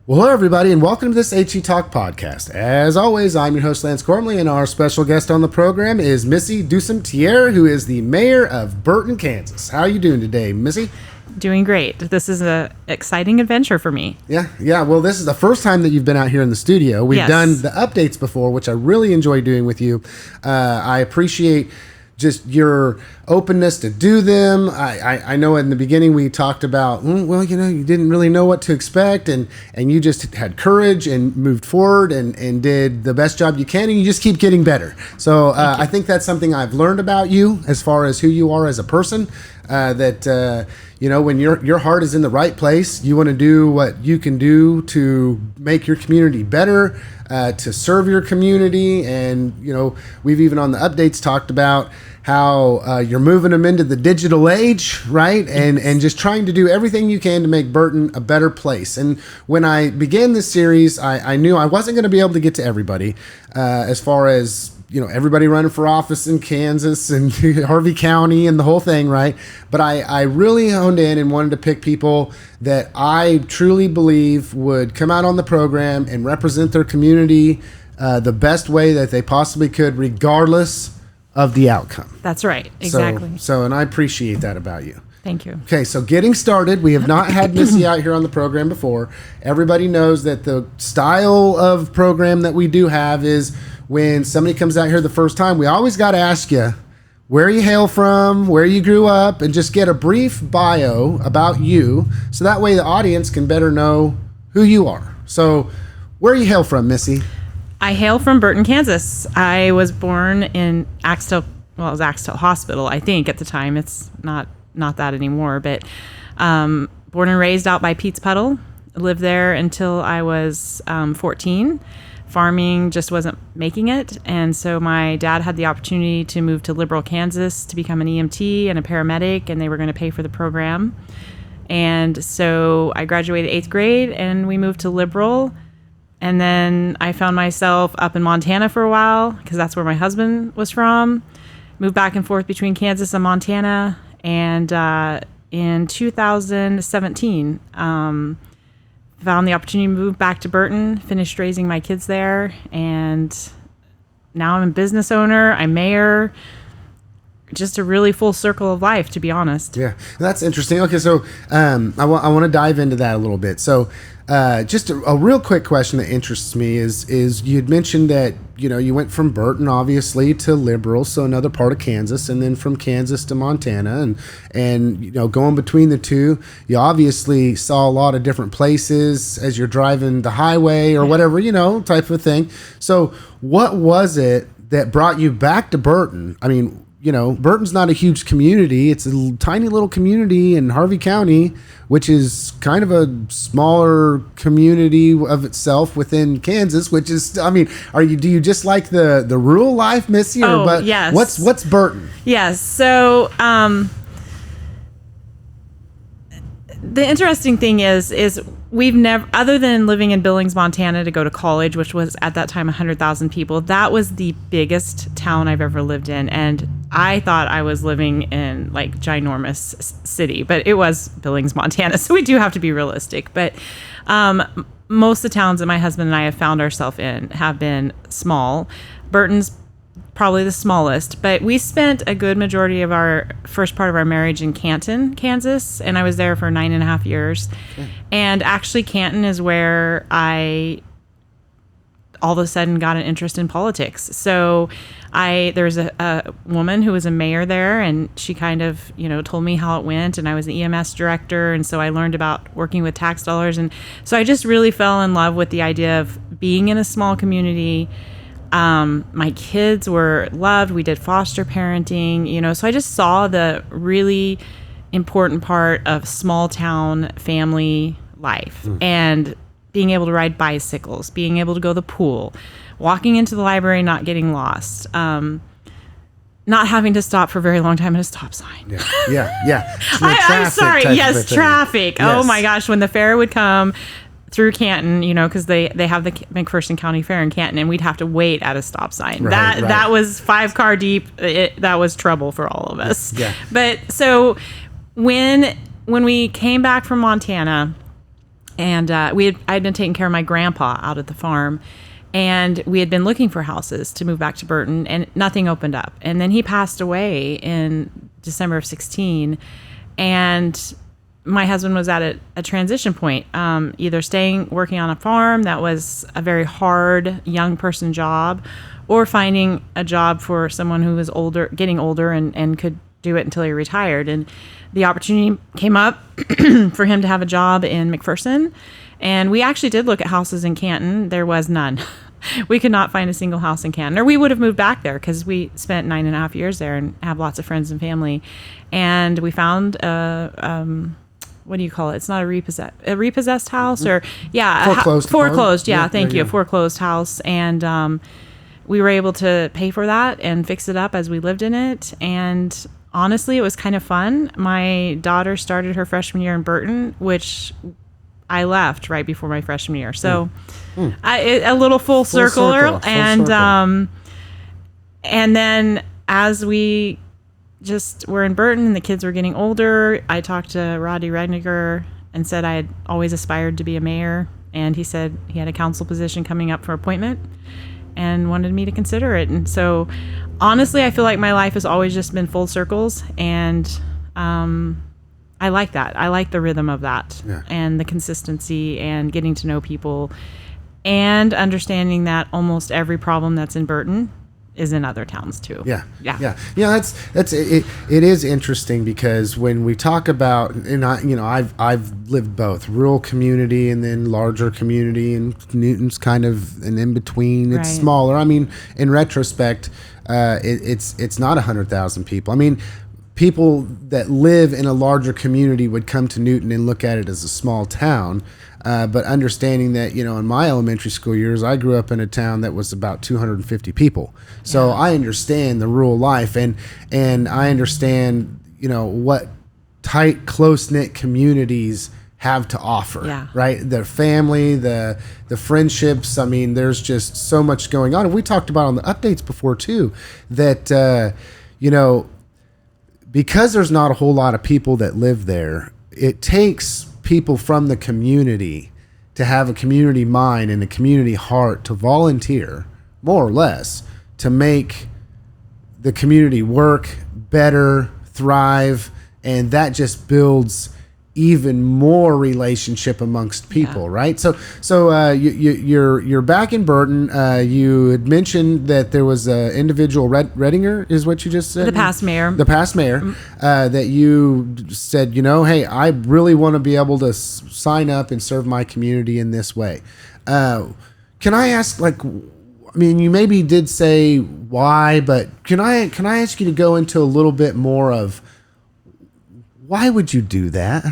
Well, hello, everybody, and welcome to this HCTalk podcast. As always, I'm your host, Lance Gormley, and our special guest on the program is Missy Ducem-Thier, who is the mayor of Burton, Kansas. How are you doing today, Missy? Doing great. This is an exciting adventure for me. Yeah. Well, this is the first time that you've been out here in the studio. We've done the updates before, which I really enjoy doing with you. I appreciate just your openness to do them. I know in the beginning we talked about, you didn't really know what to expect, and you just had courage and moved forward and did the best job you can, and you just keep getting better. So I think that's something I've learned about you as far as who you are as a person, when your heart is in the right place, you want to do what you can do to make your community better, to serve your community. And, we've even on the updates talked about how you're moving them into the digital age, right? And just trying to do everything you can to make Burton a better place. And when I began this series, I knew I wasn't going to be able to get to everybody as far as everybody running for office in Kansas and Harvey County and the whole thing, right? But I really honed in and wanted to pick people that I truly believe would come out on the program and represent their community the best way that they possibly could, regardless of the outcome. That's right. Exactly. And I appreciate that about you. Thank you. Okay, so getting started, we have not had Missy out here on the program before. Everybody knows that the style of program that we do have is when somebody comes out here the first time, we always got to ask you where you hail from, where you grew up, and just get a brief bio about you, so that way the audience can better know who you are. So where you hail from, Missy? I hail from Burton, Kansas. I was born in Axtell. Well, it was Axtell Hospital, I think, at the time. It's not that anymore, but born and raised out by Pete's Puddle. Lived there until I was 14. Farming just wasn't making it, and so my dad had the opportunity to move to Liberal, Kansas to become an EMT and a paramedic, and they were going to pay for the program. And so I graduated 8th grade, and we moved to Liberal. And then I found myself up in Montana for a while, because that's where my husband was from. Moved back and forth between Kansas and Montana. And in 2017, found the opportunity to move back to Burton, finished raising my kids there. And now I'm a business owner, I'm mayor. Just a really full circle of life, to be honest. Yeah, that's interesting. Okay, so I want to dive into that a little bit. So just a real quick question that interests me is you had mentioned that, you went from Burton, obviously, to Liberal, so another part of Kansas, and then from Kansas to Montana. And going between the two, you obviously saw a lot of different places as you're driving the highway or whatever, type of thing. So what was it that brought you back to Burton? I mean, Burton's not a huge community. It's a tiny little community in Harvey County, which is kind of a smaller community of itself within Kansas, which is, do you just like the rural life, Missy? Yes. What's Burton? Yes. So, the interesting thing is we've never, other than living in Billings, Montana to go to college, which was at that time 100,000 people, that was the biggest town I've ever lived in. And I thought I was living in like ginormous city, but it was Billings, Montana. So we do have to be realistic. But most of the towns that my husband and I have found ourselves in have been small. Burton's probably the smallest, but we spent a good majority of our first part of our marriage in Canton, Kansas, and I was there for 9.5 years. Okay. And actually Canton is where I all of a sudden got an interest in politics. So there's a woman who was a mayor there, and she kind of, told me how it went, and I was the EMS director, and so I learned about working with tax dollars. And so I just really fell in love with the idea of being in a small community. My kids were loved. We did foster parenting, so I just saw the really important part of small town family life and being able to ride bicycles, being able to go to the pool, walking into the library, not getting lost, not having to stop for a very long time at a stop sign. Yeah. I'm sorry. Yes, traffic. Yes. Oh my gosh. When the fair would come through Canton, because they have the McPherson County Fair in Canton, and we'd have to wait at a stop sign. Right. That was 5 car deep. That was trouble for all of us. Yeah. But so when we came back from Montana, And I'd been taking care of my grandpa out at the farm, and we had been looking for houses to move back to Burton, and nothing opened up. And then he passed away in December of 16, and my husband was at a transition point, either working on a farm that was a very hard young person job, or finding a job for someone who was getting older and could do it until he retired. And the opportunity came up for him to have a job in McPherson. And we actually did look at houses in Canton. There was none. We could not find a single house in Canton, or we would have moved back there because we spent 9.5 years there and have lots of friends and family. And we found what do you call it? It's not a repossessed house, or foreclosed. Yeah, thank you. A foreclosed house. And we were able to pay for that and fix it up as we lived in it. And honestly, it was kind of fun. My daughter started her freshman year in Burton, which I left right before my freshman year. So a little full circle. And then as we just were in Burton and the kids were getting older, I talked to Roddy Regniger and said I had always aspired to be a mayor. And he said he had a council position coming up for appointment and wanted me to consider it. And so honestly, I feel like my life has always just been full circles. And I like that. I like the rhythm of that, and the consistency and getting to know people and understanding that almost every problem that's in Burton is in other towns too. Yeah. That's it. It is interesting because when we talk about, and I've lived both rural community and then larger community, and Newton's kind of an in between. It's smaller. I mean, in retrospect, it's not 100,000 people. I mean, people that live in a larger community would come to Newton and look at it as a small town. But understanding that, in my elementary school years, I grew up in a town that was about 250 people. So I understand the rural life, and I understand, what tight, close-knit communities have to offer, right? The family, the friendships. I mean, there's just so much going on. And we talked about on the updates before too, that, because there's not a whole lot of people that live there, it takes people from the community to have a community mind and a community heart to volunteer, more or less, to make the community work better, thrive, and that just builds even more relationship amongst people, right? So you're back in Burton. You had mentioned that there was an individual Redinger, is what you just said. The past mayor. That you said, hey, I really want to be able to sign up and serve my community in this way. Can I ask, you maybe did say why, but can I ask you to go into a little bit more of why would you do that?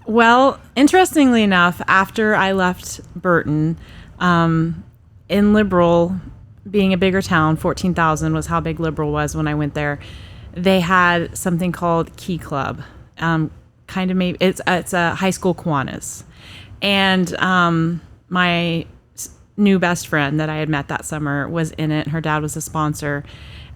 Well, interestingly enough, after I left Burton, in Liberal, being a bigger town, 14,000 was how big Liberal was when I went there. They had something called Key Club. It's a high school Kiwanis. And my new best friend that I had met that summer was in it. Her dad was a sponsor.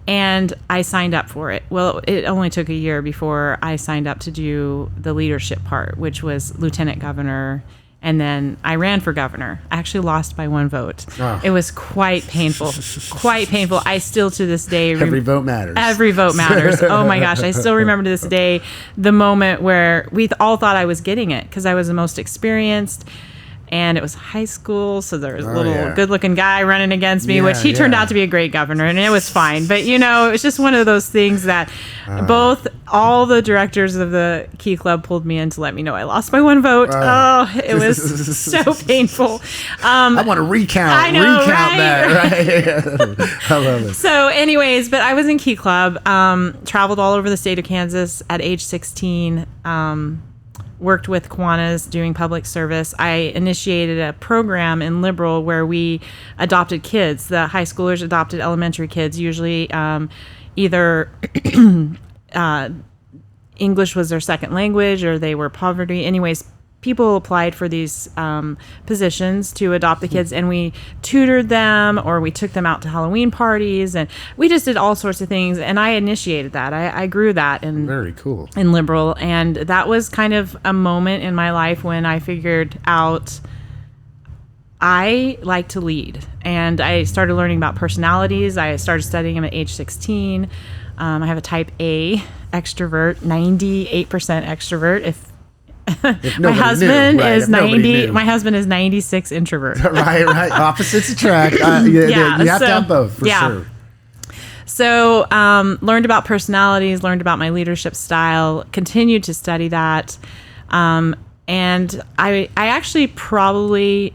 And I signed up for it. Well, it only took a year before I signed up to do the leadership part, which was lieutenant governor. And then I ran for governor. I actually lost by 1 vote. Oh. It was quite painful, I still to this day. Every vote matters. Every vote matters. Oh my gosh. I still remember to this day the moment where we all thought I was getting it because I was the most experienced. And it was high school, so there was a little good-looking guy running against me, which he turned out to be a great governor, and it was fine. But, it was just one of those things that all the directors of the Key Club pulled me in to let me know I lost by 1 vote. It was so painful. I want to recount that. Right? I love it. So anyways, but I was in Key Club, traveled all over the state of Kansas at age 16, worked with Kiwanis doing public service. I initiated a program in Liberal where we adopted kids. The high schoolers adopted elementary kids, usually either English was their second language or they were poverty. Anyways, people applied for these positions to adopt the kids, and we tutored them, or we took them out to Halloween parties, and we just did all sorts of things. And I initiated that. I grew that in Very cool. in Liberal, and that was kind of a moment in my life when I figured out I like to lead, and I started learning about personalities. I started studying them at age 16. I have a type A extrovert, 98% extrovert. If my husband is 90, my husband is 96 introvert. right. Opposites attract. You have to have both for sure. So, learned about personalities, learned about my leadership style, continued to study that. And I actually probably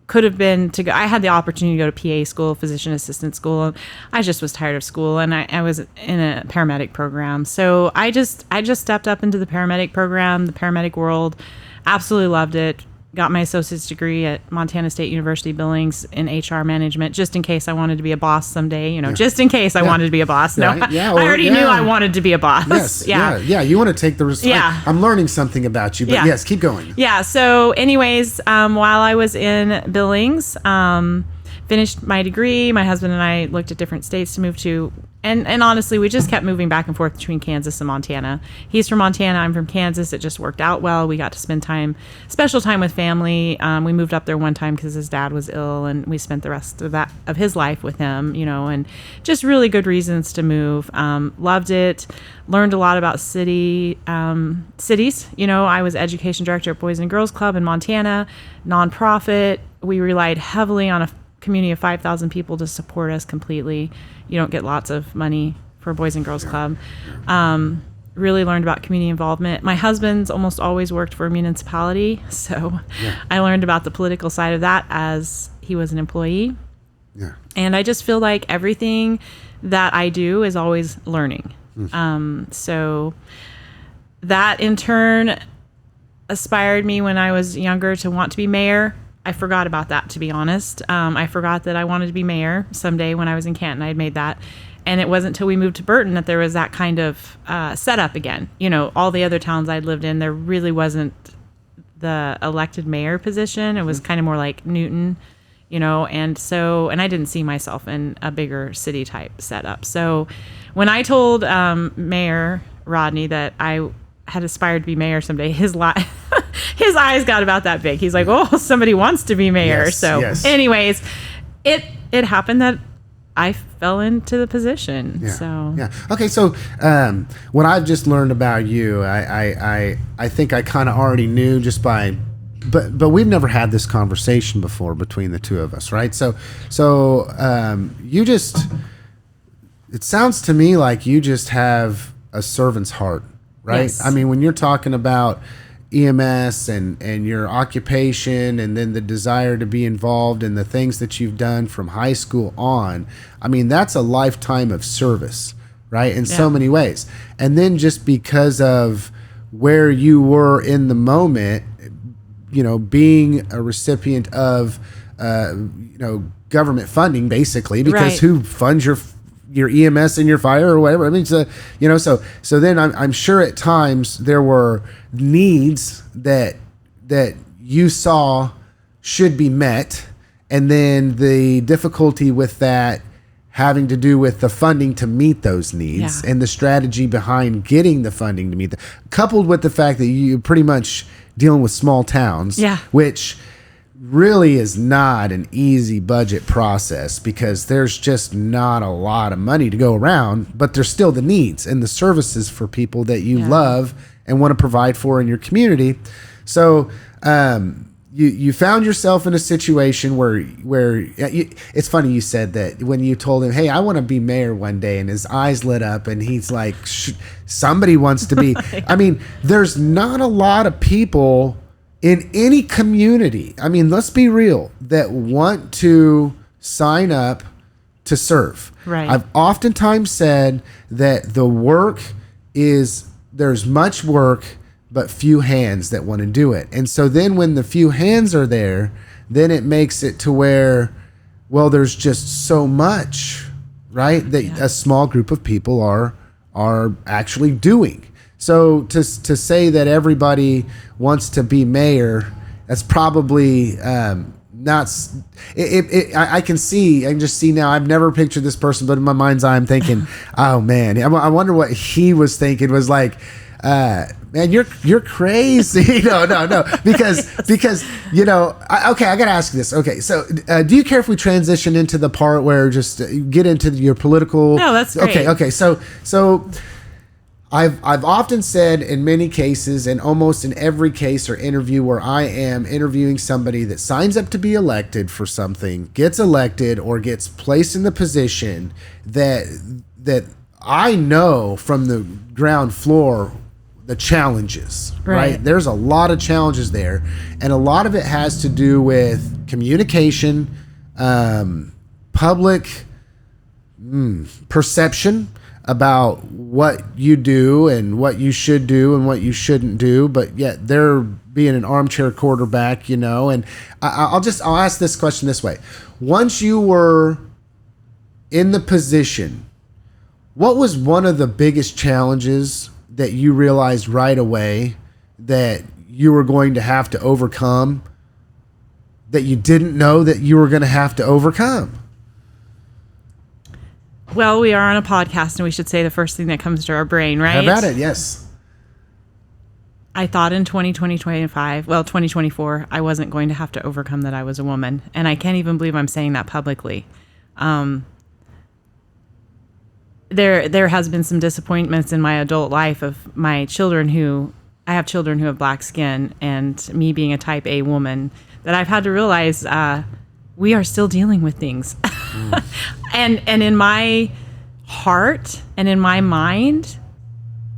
could have been to go. I had the opportunity to go to PA school, physician assistant school. I just was tired of school, and I was in a paramedic program. So I just stepped up into the paramedic program, the paramedic world. Absolutely loved it. Got my associate's degree at Montana State University Billings in HR management, just in case I wanted to be a boss someday. Just in case I wanted to be a boss. No, I already knew I wanted to be a boss. Yes. Yeah. You want to take the responsibility. I'm learning something about you, but yes, keep going. Yeah. So, anyways, while I was in Billings, finished my degree. My husband and I looked at different states to move to. And honestly, we just kept moving back and forth between Kansas and Montana. He's from Montana. I'm from Kansas. It just worked out well. We got to spend special time with family. We moved up there one time because his dad was ill, and we spent the rest of his life with him, and just really good reasons to move. Loved it. Learned a lot about cities. I was education director at Boys and Girls Club in Montana, nonprofit. We relied heavily on a community of 5,000 people to support us completely. You don't get lots of money for Boys and Girls Club. Really learned about community involvement. My husband's almost always worked for a municipality, so I learned about the political side of that as he was an employee. Yeah. And I just feel like everything that I do is always learning. So that in turn inspired me when I was younger to want to be mayor. I forgot about that, to be honest. I forgot that I wanted to be mayor someday when I was in Canton. I had made that. And it wasn't until we moved to Burton that there was that kind of setup again. All the other towns I'd lived in, there really wasn't the elected mayor position. It was kind of more like Newton, and I didn't see myself in a bigger city type setup. So when I told Mayor Rodney that I had aspired to be mayor someday, his eyes got about that big. He's like, "Oh, somebody wants to be mayor." Anyways, it happened that I fell into the position. Okay. So what I've just learned about you, I think I kind of already knew just by, but we've never had this conversation before between the two of us, right? So you just, it sounds to me like you just have a servant's heart, right? Yes. I mean, when you're talking about EMS and your occupation, and then the desire to be involved in the things that you've done from high school on, I mean, that's a lifetime of service, right? In so many ways. And then just because of where you were in the moment, being a recipient of, government funding, basically, because who funds your EMS and your fire or whatever. I mean, so then I'm sure at times there were needs that you saw should be met, and then the difficulty with that having to do with the funding to meet those needs and the strategy behind getting the funding to meet them, coupled with the fact that you pretty much dealing with small towns, which really is not an easy budget process, because there's just not a lot of money to go around, but there's still the needs and the services for people that you love and want to provide for in your community. So you found yourself in a situation where it's funny you said that when you told him, "Hey, I want to be mayor one day," and his eyes lit up and he's like, somebody wants to be. I mean, there's not a lot of people in any community, I mean, let's be real, that want to sign up to serve. Right. I've oftentimes said that the work there's much work, but few hands that want to do it. And so then when the few hands are there, then it makes it to where, well, there's just so much, right, that a small group of people are actually doing. So to say that everybody wants to be mayor, that's probably not. I can just see now. I've never pictured this person, but in my mind's eye, I'm thinking, oh man, I wonder what he was thinking. Was like, man, you're crazy. No, because you know. I gotta ask you this. Okay, so do you care if we transition into the part where just get into your political? No, that's great. Okay. So. I've often said in many cases, and almost in every case or interview where I am interviewing somebody that signs up to be elected for something, gets elected or gets placed in the position that I know from the ground floor the challenges, right? There's a lot of challenges there, and a lot of it has to do with communication, public perception about what you do and what you should do and what you shouldn't do, but yet they're being an armchair quarterback, you know. And I'll ask this question this way: once you were in the position, what was one of the biggest challenges that you realized right away that you were going to have to overcome, that you didn't know that you were going to have to overcome? Well, we are on a podcast, and we should say the first thing that comes to our brain, right? Have at it, yes. I thought in 2024, I wasn't going to have to overcome that I was a woman. And I can't even believe I'm saying that publicly. There has been some disappointments in my adult life of my children I have children who have black skin, and me being a type A woman, that I've had to realize we are still dealing with things. And in my heart and in my mind,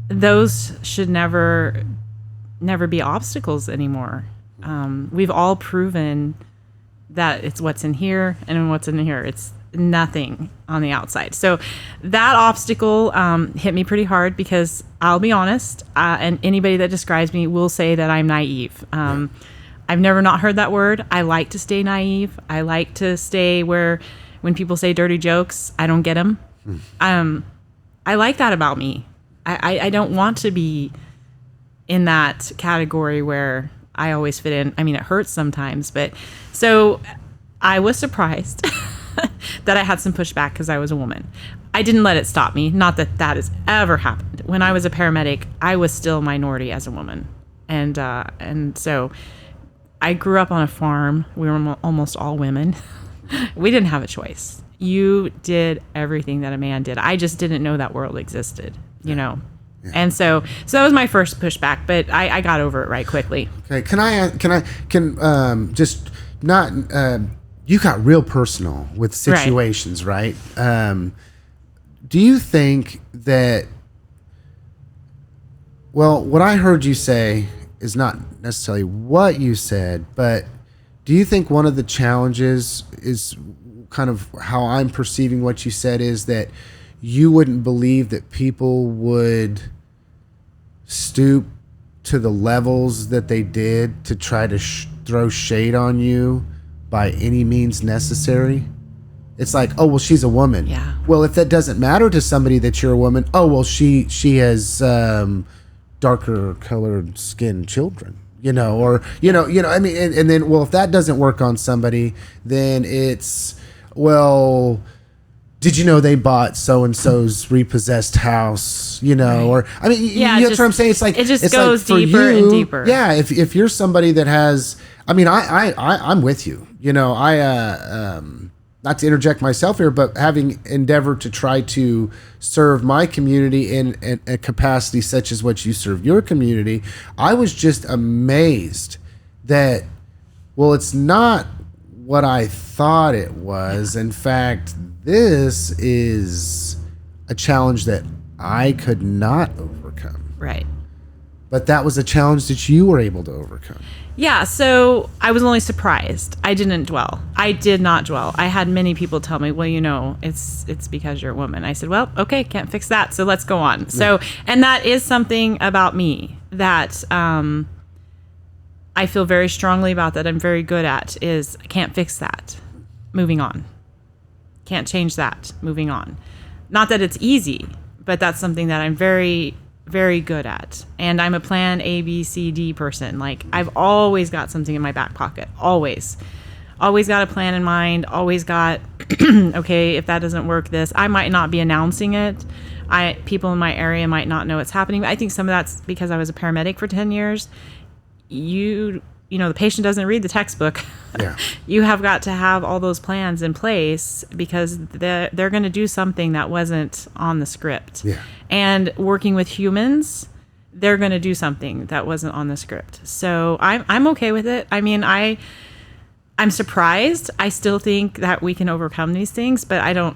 those should never be obstacles anymore. We've all proven that it's what's in here and what's in here. It's nothing on the outside. So that obstacle hit me pretty hard, because I'll be honest, and anybody that describes me will say that I'm naive. I've never not heard that word. I like to stay naive. I like to stay where when people say dirty jokes, I don't get them. I like that about me. I don't want to be in that category where I always fit in. I mean, it hurts sometimes, but so I was surprised that I had some pushback because I was a woman. I didn't let it stop me. Not that that has ever happened. When I was a paramedic, I was still a minority as a woman. And so I grew up on a farm. We were almost all women. We didn't have a choice. You did everything that a man did. I just didn't know that world existed, you know? Yeah. And so that was my first pushback, but I got over it right quickly. Okay. You got real personal with situations, right? Do you think that, well, what I heard you say is not necessarily what you said, but do you think one of the challenges is kind of how I'm perceiving what you said is that you wouldn't believe that people would stoop to the levels that they did to try to throw shade on you by any means necessary? It's like, oh, well, she's a woman. Yeah. Well, if that doesn't matter to somebody that you're a woman, oh, well, she has darker colored skinned children, you know, or, you know, I mean, and then, well, if that doesn't work on somebody, then it's, well, did you know they bought so-and-so's repossessed house, you know, or, I mean, yeah, you know what I'm saying? It's like, it just it's goes like deeper and deeper. Yeah. If you're somebody that has, I mean, I'm with you, you know, not to interject myself here, but having endeavored to try to serve my community in a capacity such as what you serve your community, I was just amazed that, well, it's not what I thought it was. In fact, this is a challenge that I could not overcome. Right. But that was a challenge that you were able to overcome. Yeah, so I was only surprised. I didn't dwell. I did not dwell. I had many people tell me, well, you know, it's because you're a woman. I said, well, okay, can't fix that, so let's go on. Yeah. So, and that is something about me that I feel very strongly about, that I'm very good at, is I can't fix that. Moving on. Can't change that. Moving on. Not that it's easy, but that's something that I'm very very good at. And I'm a plan A, B, C, D person. Like, I've always got something in my back pocket. Always got a plan in mind. Always got, okay, if that doesn't work, this. I might not be announcing it. People in my area might not know it's happening. But I think some of that's because I was a paramedic for 10 years. You know, the patient doesn't read the textbook. Yeah. You have got to have all those plans in place because they're going to do something that wasn't on the script. Yeah. And working with humans, they're going to do something that wasn't on the script. So I'm okay with it. I mean, I'm surprised. I still think that we can overcome these things, but I don't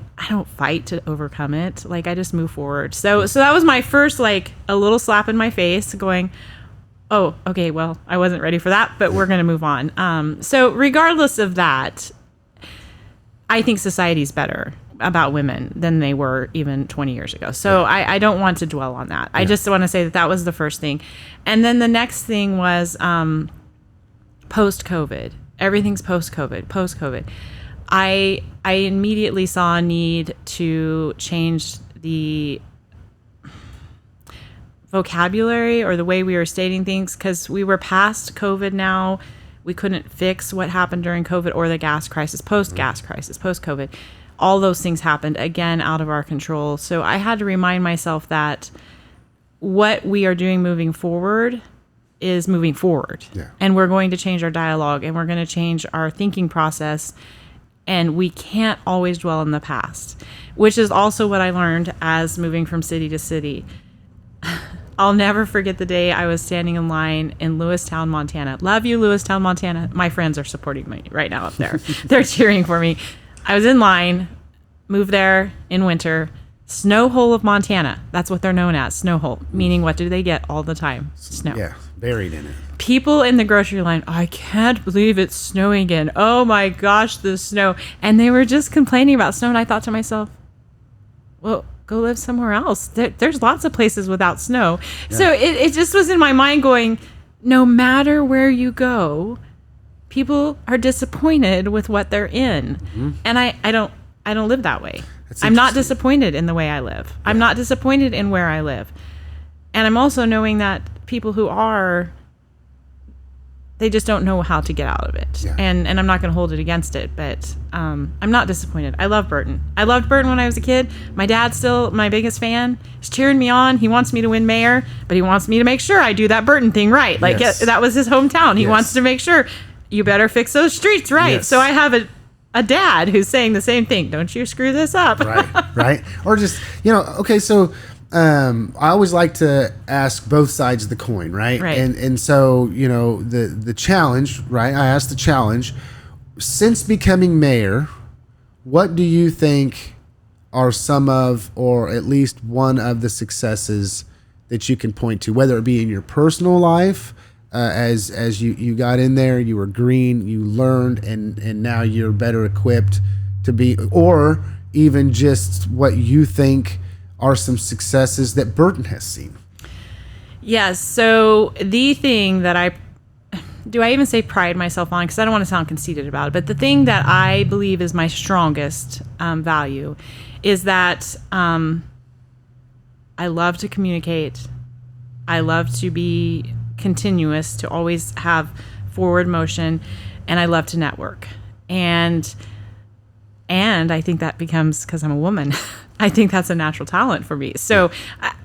fight to overcome it. Like, I just move forward. So that was my first, like, a little slap in my face going, oh, okay, well, I wasn't ready for that, but we're going to move on. So regardless of that, I think society's better about women than they were even 20 years ago. So I don't want to dwell on that. I just want to say that was the first thing. And then the next thing was post-COVID. Everything's post-COVID. I immediately saw a need to change the vocabulary or the way we were stating things, because we were past COVID now. We couldn't fix what happened during COVID or the gas crisis, post-gas crisis, post-COVID. All those things happened, again, out of our control. So I had to remind myself that what we are doing moving forward is moving forward. Yeah. And we're going to change our dialogue, and we're going to change our thinking process. And we can't always dwell in the past, which is also what I learned as moving from city to city. I'll never forget the day I was standing in line in Lewistown, Montana. Love you, Lewistown, Montana. My friends are supporting me right now up there. They're cheering for me. I was in line, moved there in winter, snow hole of Montana. That's what they're known as, snow hole. Meaning, what do they get all the time? Snow. Yeah, buried in it. People in the grocery line, I can't believe it's snowing again. Oh my gosh, the snow. And they were just complaining about snow. And I thought to myself, well, go live somewhere else. There's lots of places without snow. Yeah. So it just was in my mind going, no matter where you go, people are disappointed with what they're in. Mm-hmm. And I don't live that way. I'm not disappointed in the way I live. Yeah. I'm not disappointed in where I live. And I'm also knowing that people who are, they just don't know how to get out of it. Yeah. And I'm not going to hold it against it, but I'm not disappointed. I love Burton. I loved Burton when I was a kid. My dad's still my biggest fan. He's cheering me on. He wants me to win mayor, but he wants me to make sure I do that Burton thing right. Like, yes. That was his hometown. He wants to make sure you better fix those streets right. Yes. So I have a dad who's saying the same thing. Don't you screw this up. Right. Or just, okay, so I always like to ask both sides of the coin, right? And so, the challenge, right? I asked the challenge. Since becoming mayor, what do you think are some of, or at least one of the successes that you can point to, whether it be in your personal life, as you got in there, you were green, you learned, and now you're better equipped to be, or even just what you think are some successes that Burton has seen? Yes. So the thing that I even say pride myself on, because I don't want to sound conceited about it, but the thing that I believe is my strongest value is that I love to communicate. I love to be continuous, to always have forward motion, and I love to network. And I think that becomes, because I'm a woman, I think that's a natural talent for me. So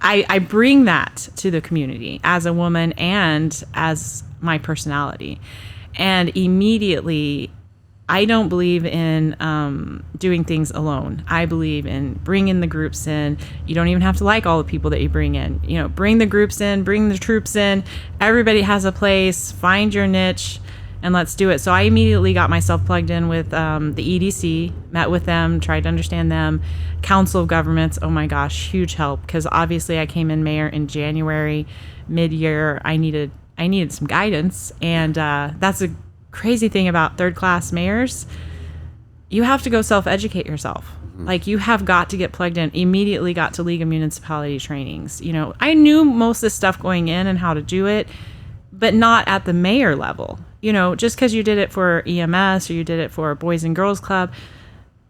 I bring that to the community as a woman and as my personality. And immediately, I don't believe in doing things alone. I believe in bringing the groups in. You don't even have to like all the people that you bring in. Bring the groups in, bring the troops in. Everybody has a place. Find your niche, and let's do it. So I immediately got myself plugged in with the EDC, met with them, tried to understand them. Council of Governments, oh my gosh, huge help, because obviously I came in mayor in January, mid-year. I needed some guidance, and that's a crazy thing about third-class mayors. You have to go self-educate yourself. Mm-hmm. Like, you have got to get plugged in. Immediately got to League of Municipality trainings. I knew most of this stuff going in and how to do it, but not at the mayor level. Just because you did it for EMS or you did it for Boys and Girls Club,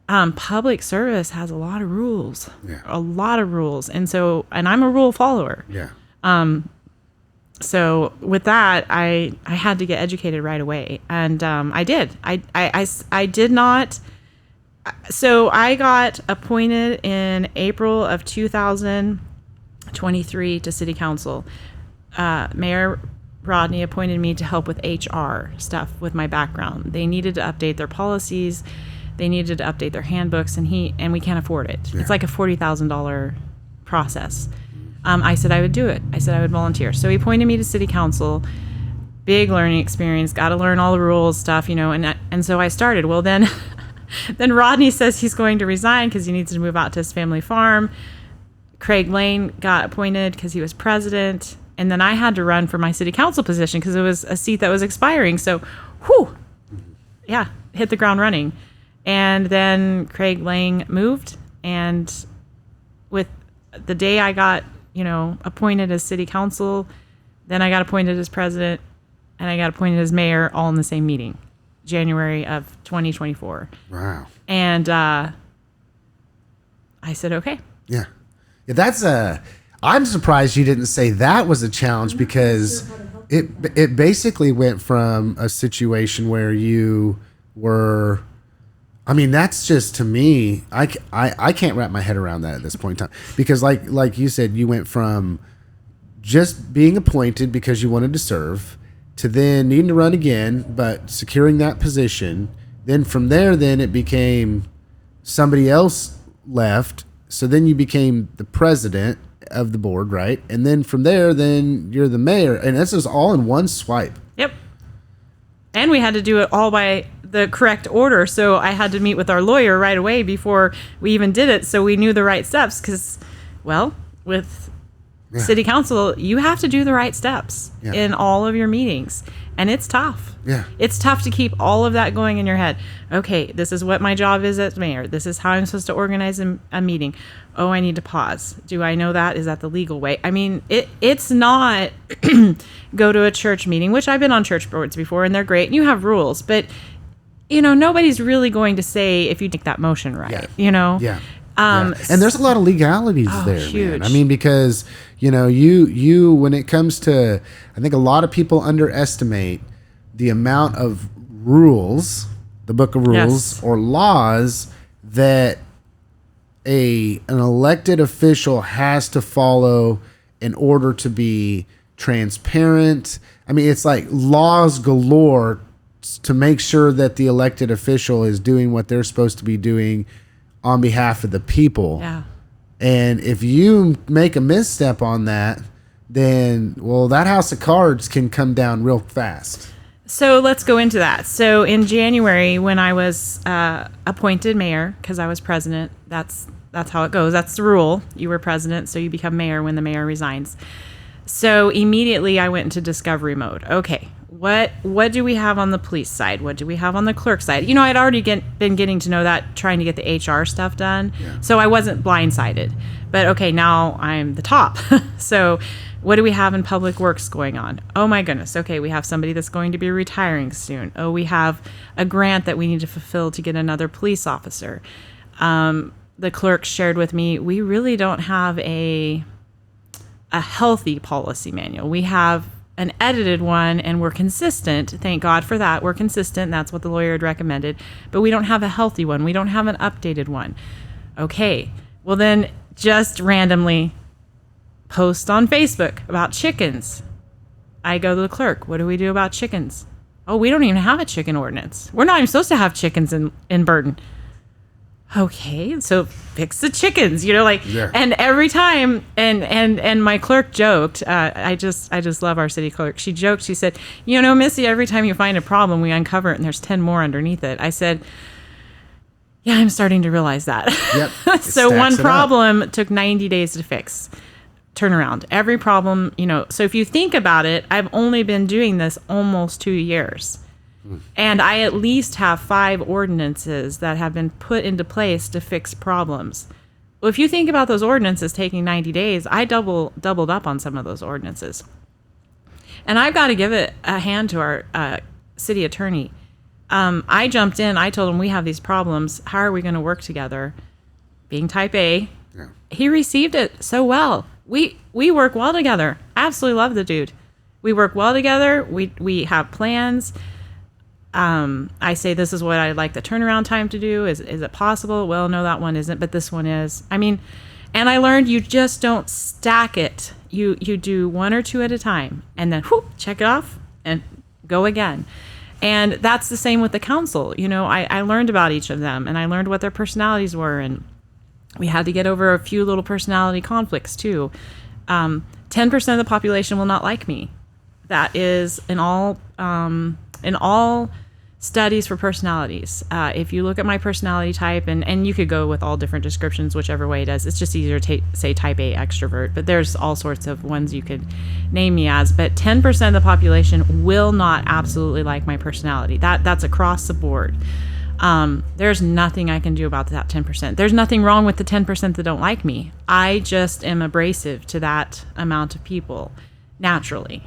public service has a lot of rules. Yeah. A lot of rules. And I'm a rule follower. Yeah. So with that, I had to get educated right away, and I did. I did not. So I got appointed in April of 2023 to City Council. Mayor Rodney appointed me to help with HR stuff with my background. They needed to update their policies. They needed to update their handbooks, and we can't afford it. Yeah. It's like a $40,000 process. I said I would do it. I said I would volunteer. So he appointed me to City Council. Big learning experience. Got to learn all the rules, stuff, and so I started. Well, then Rodney says he's going to resign because he needs to move out to his family farm. Craig Lane got appointed because he was president. And then I had to run for my city council position because it was a seat that was expiring. So, hit the ground running. And then Craig Lang moved. And with the day I got, appointed as city council, then I got appointed as president, and I got appointed as mayor all in the same meeting, January of 2024. Wow. And I said, okay. Yeah. That's I'm surprised you didn't say that was a challenge, because it basically went from a situation where you were, that's just, to me, I can't wrap my head around that at this point in time, because like you said, you went from just being appointed because you wanted to serve to then needing to run again, but securing that position. Then from there, it became somebody else left. So then you became the president of the board, right? And then from there, then you're the mayor, and this is all in one swipe. Yep. And we had to do it all by the correct order, so I had to meet with our lawyer right away before we even did it, so we knew the right steps, because, with city council, you have to do the right steps in all of your meetings, and it's tough. Yeah. It's tough to keep all of that going in your head. Okay, this is what my job is as mayor. This is how I'm supposed to organize a meeting. Oh, I need to pause. Do I know that? Is that the legal way? It's not go to a church meeting, which I've been on church boards before, and they're great, and you have rules, but, nobody's really going to say if you take that motion right, Yeah. And there's a lot of legalities there, huge. Man. Because, you when it comes to, I think a lot of people underestimate the amount of rules, the book of rules or laws that an elected official has to follow in order to be transparent. It's like laws galore to make sure that the elected official is doing what they're supposed to be doing on behalf of the people. Yeah. And if you make a misstep on that, then, that house of cards can come down real fast. So let's go into that. So in January, when I was appointed mayor, because I was president, that's how it goes. That's the rule. You were president, so you become mayor when the mayor resigns. So immediately I went into discovery mode. Okay, what do we have on the police side? What do we have on the clerk side? I'd already been getting to know that, trying to get the HR stuff done. Yeah. So I wasn't blindsided. But okay, now I'm the top. So what do we have in public works going on? Oh my goodness. Okay, we have somebody that's going to be retiring soon. Oh, we have a grant that we need to fulfill to get another police officer. The clerk shared with me, we really don't have a healthy policy manual. We have an edited one, and we're consistent. Thank God for that. We're consistent. That's what the lawyer had recommended. But we don't have a healthy one. We don't have an updated one. Okay. Well, then just randomly post on Facebook about chickens. I go to the clerk. What do we do about chickens? Oh, we don't even have a chicken ordinance. We're not even supposed to have chickens in Burton. Okay, so fix the chickens, and every time, and my clerk joked, I just love our city clerk. She joked, she said, Missy, every time you find a problem, we uncover it and there's 10 more underneath it. I said, yeah, I'm starting to realize that. Yep. So one problem took 90 days to fix. Turnaround. Every problem, so if you think about it, I've only been doing this almost 2 years. And I at least have 5 ordinances that have been put into place to fix problems. Well, if you think about those ordinances taking 90 days, I doubled up on some of those ordinances. And I've got to give it a hand to our city attorney. I jumped in. I told him, we have these problems. How are we going to work together? Being type A, he received it so well. We work well together. absolutely love the dude. We work well together. We have plans. I say, this is what I'd like the turnaround time to do. Is it possible? Well, no, that one isn't, but this one is. I mean, and I learned you just don't stack it. You do one or two at a time, and then whoop, check it off and go again. And that's the same with the council. You know, I learned about each of them, and I learned what their personalities were, and we had to get over a few little personality conflicts too. 10% of the population will not like me. That is in all studies for personalities. If you look at my personality type, and you could go with all different descriptions, whichever way it is. It's just easier to say type A extrovert, but there's all sorts of ones you could name me as. But 10% of the population will not absolutely like my personality. That's across the board. There's nothing I can do about that 10%. There's nothing wrong with the 10% that don't like me. I just am abrasive to that amount of people naturally.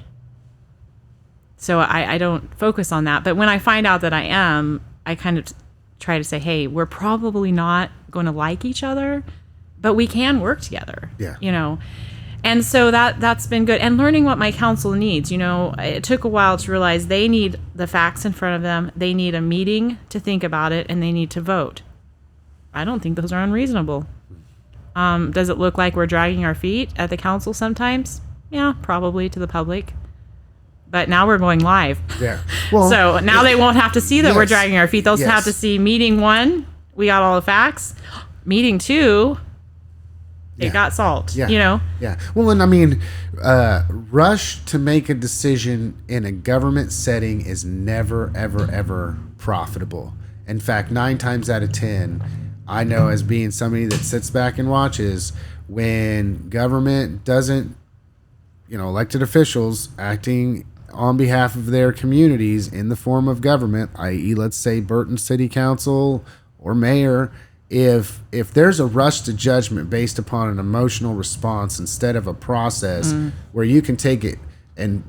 So I don't focus on that. But when I find out that I am, I kind of try to say, hey, we're probably not going to like each other, but we can work together. Yeah. You know? And so that's been good. And learning what my council needs. You know, it took a while to realize they need the facts in front of them. They need a meeting to think about it, and they need to vote. I don't think those are unreasonable. Does it look like we're dragging our feet at the council sometimes? Yeah, probably to the public. But now we're going live. Yeah. Well, so now they won't have to see that we're dragging our feet. They'll Yes. have to see meeting 1, we got all the facts. Meeting 2, it got solved. Yeah. You know? Yeah. Well, and I mean, rush to make a decision in a government setting is never, ever, ever profitable. In fact, 9 times out of 10, I know as being somebody that sits back and watches, when government doesn't, you know, elected officials acting on behalf of their communities in the form of government, i.e., let's say Burrton City Council or mayor, if there's a rush to judgment based upon an emotional response instead of a process where you can take it and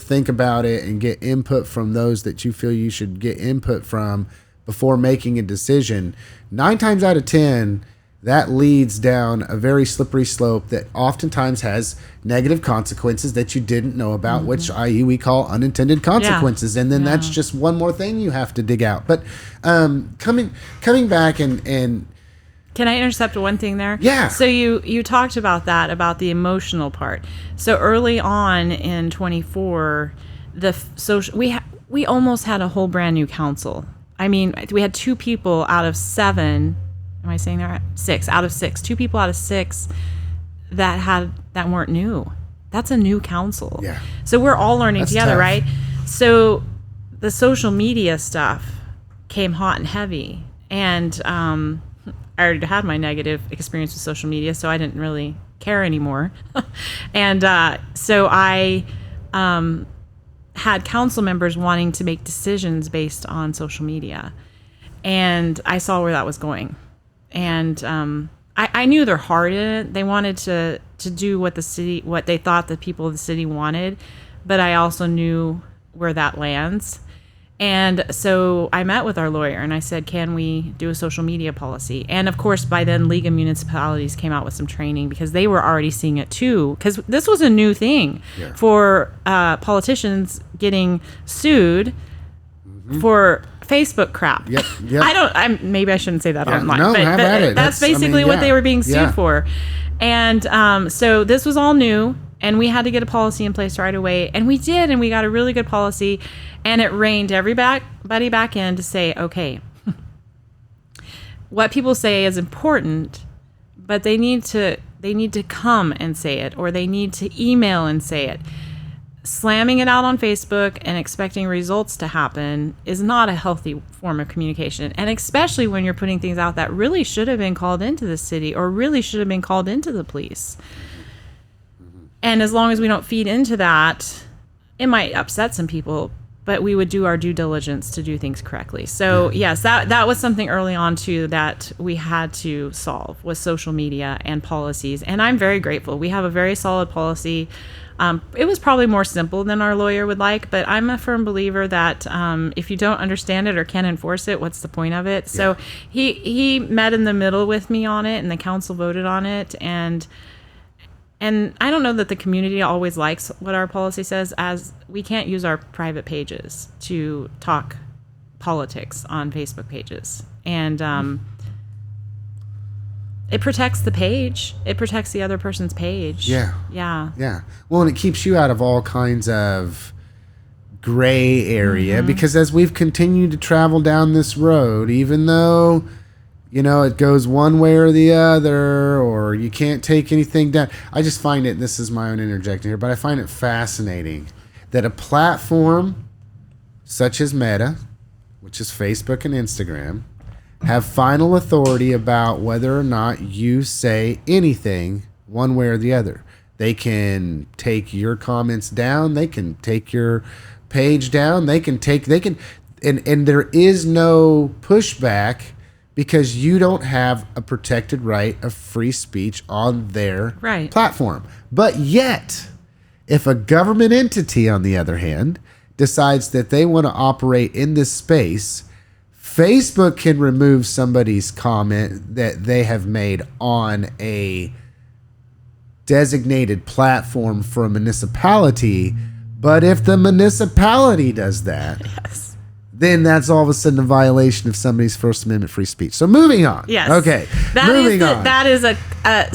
think about it and get input from those that you feel you should get input from before making a decision, 9 times out of 10, that leads down a very slippery slope that oftentimes has negative consequences that you didn't know about, which, i.e., we call unintended consequences. And then that's just one more thing you have to dig out. But coming back and Can I intercept one thing there? Yeah. So you talked about that, about the emotional part. So early on in 24, we almost had a whole brand new council. I mean, we had 2 people out of 7. Am I saying that right? 6 out of 6. 2 people out of 6 that weren't new. That's a new council. Yeah. So we're all learning together, tough. right? So the social media stuff came hot and heavy, and I already had my negative experience with social media, so I didn't really care anymore. And so I had council members wanting to make decisions based on social media, and I saw where that was going. And I knew their heart in it. They wanted to do what they thought the people of the city wanted, but I also knew where that lands. And so I met with our lawyer and I said, can we do a social media policy? And of course, by then, League of Municipalities came out with some training because they were already seeing it too. Because this was a new thing for politicians getting sued for Facebook crap. Yep. Maybe I shouldn't say that online. No, but have at it. That's basically what they were being sued for. And so this was all new, and we had to get a policy in place right away. And we did, and we got a really good policy. And it reined everybody back in to say, okay, what people say is important, but they need to come and say it, or they need to email and say it. Slamming it out on Facebook and expecting results to happen is not a healthy form of communication. And especially when you're putting things out that really should have been called into the city or really should have been called into the police. And as long as we don't feed into that, it might upset some people, but we would do our due diligence to do things correctly. So yes, that was something early on too that we had to solve, was social media and policies. And I'm very grateful. We have a very solid policy. It was probably more simple than our lawyer would like, but I'm a firm believer that if you don't understand it or can't enforce it, what's the point of it? So he met in the middle with me on it, and the council voted on it, and and I don't know that the community always likes what our policy says, as we can't use our private pages to talk politics on Facebook pages. And it protects the page. It protects the other person's page. Yeah. Yeah. Yeah. Well, and it keeps you out of all kinds of gray area, because as we've continued to travel down this road, even though, you know, it goes one way or the other, or you can't take anything down. I just find it, this is my own interjecting here, but I find it fascinating that a platform such as Meta, which is Facebook and Instagram, have final authority about whether or not you say anything one way or the other. They can take your comments down. They can take your page down. And there is no pushback, because you don't have a protected right of free speech on their platform. But yet, if a government entity, on the other hand, decides that they want to operate in this space, Facebook can remove somebody's comment that they have made on a designated platform for a municipality. But if the municipality does that, then that's all of a sudden a violation of somebody's First Amendment free speech. So moving on. Yes. Okay. That is a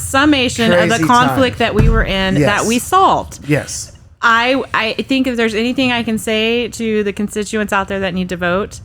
summation Crazy of the conflict time that we were in, that we solved. Yes. I think if there's anything I can say to the constituents out there that need to vote,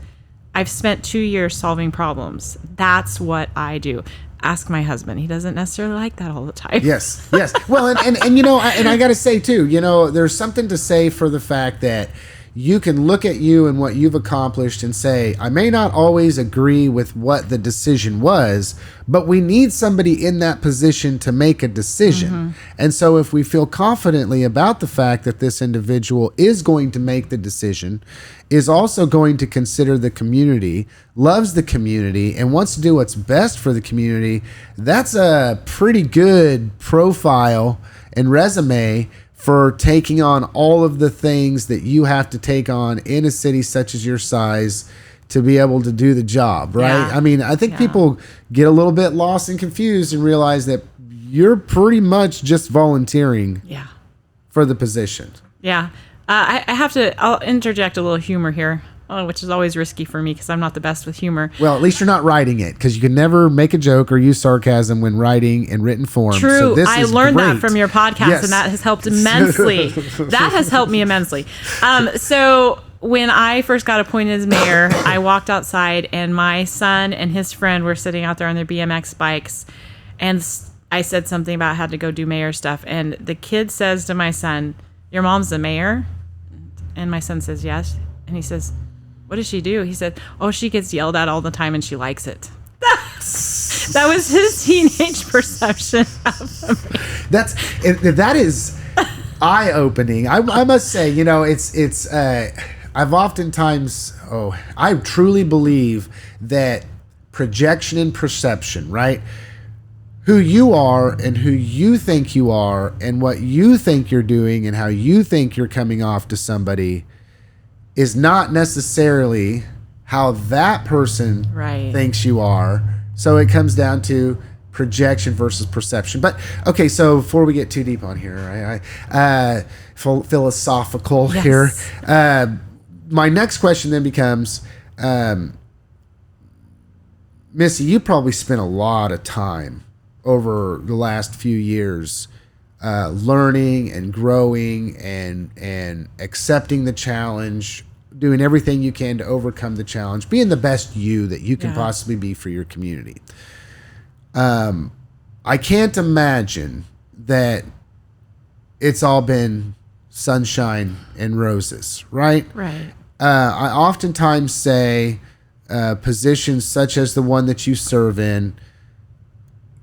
I've spent 2 years solving problems. That's what I do. Ask my husband. He doesn't necessarily like that all the time. Yes. Well, and you know, I got to say too, you know, there's something to say for the fact that you can look at you and what you've accomplished and say, I may not always agree with what the decision was, but we need somebody in that position to make a decision. And so if we feel confidently about the fact that this individual is going to make the decision, is also going to consider the community, loves the community, and wants to do what's best for the community, that's a pretty good profile and resume for taking on all of the things that you have to take on in a city such as your size to be able to do the job, right? Yeah. I mean, I think people get a little bit lost and confused and realize that you're pretty much just volunteering for the position. Yeah. I'll interject a little humor here, which is always risky for me because I'm not the best with humor. Well, at least you're not writing it, because you can never make a joke or use sarcasm when writing in written form. True. So this I is learned great. that from your podcast, and that has helped immensely. That has helped me immensely. So when I first got appointed as mayor, I walked outside, and my son and his friend were sitting out there on their BMX bikes, and I said something about how to go do mayor stuff, and the kid says to my son, "Your mom's the mayor?" And my son says, "Yes." And he says, "What does she do?" He said, "Oh, she gets yelled at all the time and she likes it." That was his teenage perception of me. That is eye-opening. I must say, you know, it's I've oftentimes, I truly believe that projection and perception, right? Who you are and who you think you are and what you think you're doing and how you think you're coming off to somebody is not necessarily how that person thinks you are. So it comes down to projection versus perception. But okay, so before we get too deep on here, philosophical here, my next question then becomes, Missy, you probably spent a lot of time over the last few years learning and growing and accepting the challenge, doing everything you can to overcome the challenge, being the best you that you can possibly be for your community. I can't imagine that it's all been sunshine and roses, right? Right. I oftentimes say positions such as the one that you serve in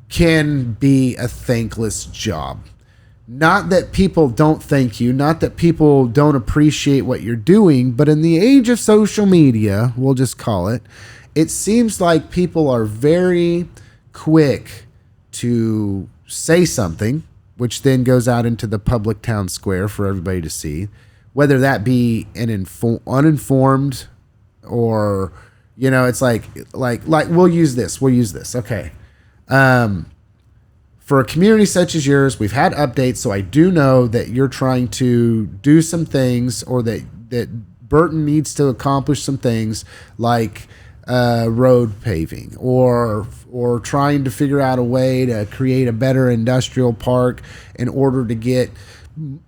can be a thankless job. Not that people don't thank you, not that people don't appreciate what you're doing, but in the age of social media, we'll just call it, it seems like people are very quick to say something, which then goes out into the public town square for everybody to see, whether that be an uninformed or, you know, it's like we'll use this. Okay. for a community such as yours, we've had updates, so I do know that you're trying to do some things, or that Burton needs to accomplish some things like road paving, or trying to figure out a way to create a better industrial park in order to get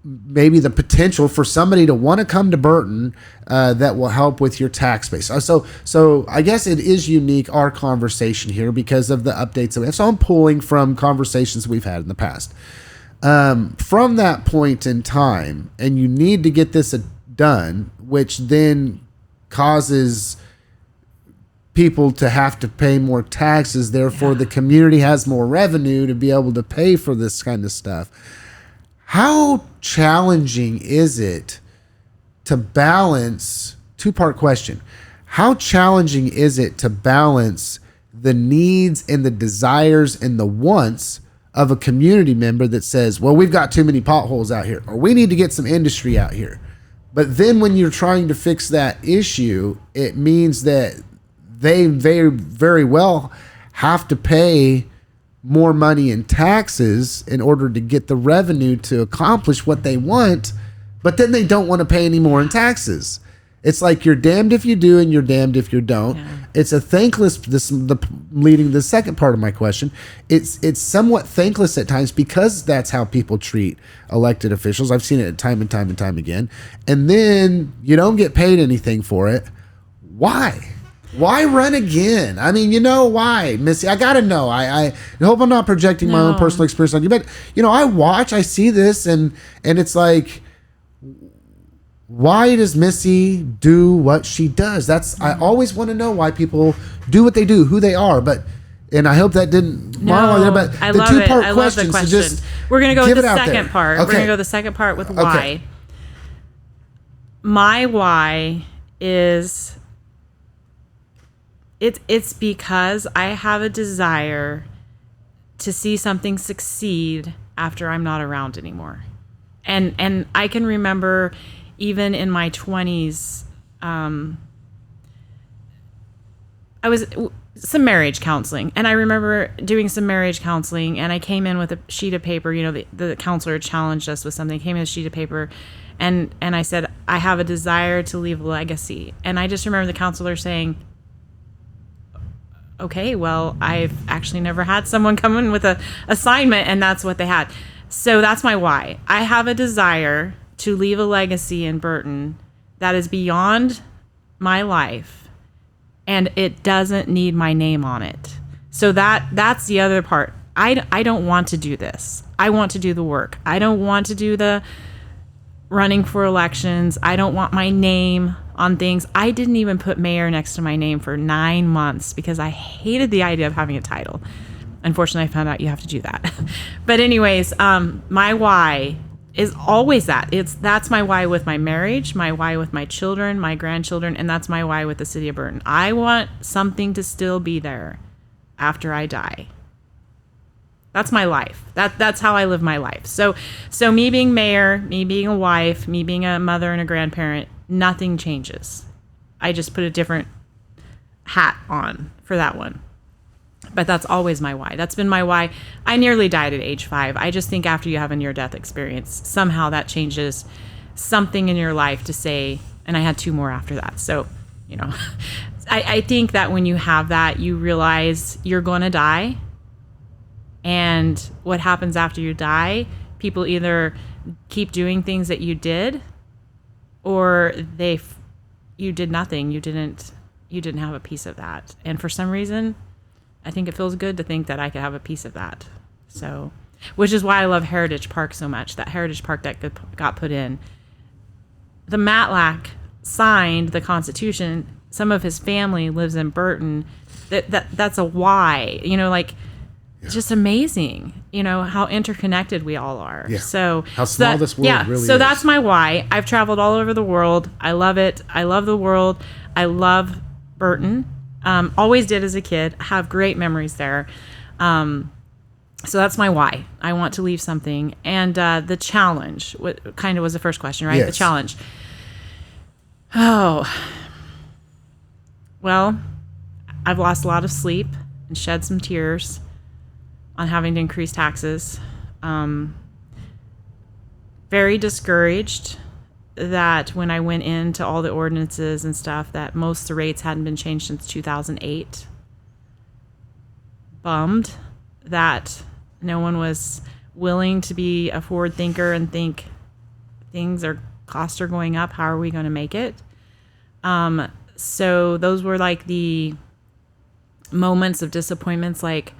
maybe the potential for somebody to want to come to Burton that will help with your tax base. So I guess it is unique, our conversation here, because of the updates that we have. So I'm pulling from conversations we've had in the past. From that point in time, and you need to get this done, which then causes people to have to pay more taxes. Therefore, the community has more revenue to be able to pay for this kind of stuff. How challenging is it to balance, two-part question, how challenging is it to balance the needs and the desires and the wants of a community member that says, well, we've got too many potholes out here, or we need to get some industry out here. But then when you're trying to fix that issue, it means that they very, very well have to pay more money in taxes in order to get the revenue to accomplish what they want, but then they don't want to pay any more in taxes. It's like you're damned if you do and you're damned if you don't. Yeah. It's a thankless, leading the second part of my question. It's somewhat thankless at times, because that's how people treat elected officials. I've seen it time and time and time again. And then you don't get paid anything for it. Why? Why run again? I mean, why, Missy? I gotta know. I hope I'm not projecting my own personal experience on you, but I see this, and it's like, why does Missy do what she does? I always want to know why people do what they do, who they are. And I hope that didn't monologue there, but I the love two-part it. I question. love the question. So we're gonna go with the second part. Okay. We're gonna go the second part with why. Okay. My why is. It's because I have a desire to see something succeed after I'm not around anymore. And I can remember even in my 20s, I was some marriage counseling, and I remember doing some marriage counseling, and I came in with a sheet of paper. The counselor challenged us with something, came in with a sheet of paper, and I said, I have a desire to leave a legacy. And I just remember the counselor saying, okay, well, I've actually never had someone come in with a assignment, and that's what they had. So that's my why. I have a desire to leave a legacy in Burton that is beyond my life, and it doesn't need my name on it. So that's the other part. I don't want to do this. I want to do the work. I don't want to do the running for elections. I don't want my name on things. I didn't even put mayor next to my name for 9 months because I hated the idea of having a title. Unfortunately, I found out you have to do that. But anyways, my why is always that. That's my why with my marriage, my why with my children, my grandchildren, and that's my why with the city of Burton. I want something to still be there after I die. That's my life. That's how I live my life. So me being mayor, me being a wife, me being a mother and a grandparent, nothing changes. I just put a different hat on for that one. But that's always my why. That's been my why. I nearly died at age 5. I just think after you have a near-death experience, somehow that changes something in your life to say, and I had 2 more after that. So, I think that when you have that, you realize you're going to die. And what happens after you die, people either keep doing things that you did, or you did nothing. You didn't have a piece of that. And for some reason, I think it feels good to think that I could have a piece of that. So, which is why I love Heritage Park so much. That Heritage Park that got put in. The Matlack signed the Constitution. Some of his family lives in Burton. That's a why. It's just amazing, how interconnected we all are. Yeah. So how small this world really is. So that's my why. I've traveled all over the world. I love it. I love the world. I love Burton. Always did as a kid. Have great memories there. So that's my why. I want to leave something. And the challenge, what kind of was the first question, right? Yes. The challenge. Oh, well, I've lost a lot of sleep and shed some tears. on having to increase taxes. Very discouraged that when I went into all the ordinances and stuff, that most of the rates hadn't been changed since 2008. Bummed that no one was willing to be a forward thinker and think costs are going up. How are we going to make it? So those were like the moments of disappointments, like,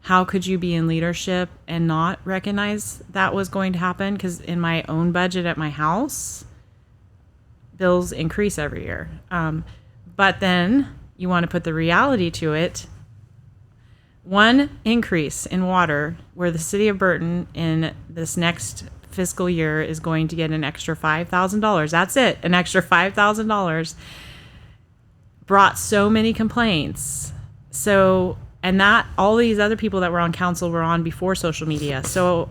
how could you be in leadership and not recognize that was going to happen? Because in my own budget at my house, bills increase every year. But then you want to put the reality to it. One increase in water, where the city of Burton in this next fiscal year is going to get an extra $5,000. That's it, an extra $5,000, brought so many complaints. So, and that all these other people that were on council were on before social media. So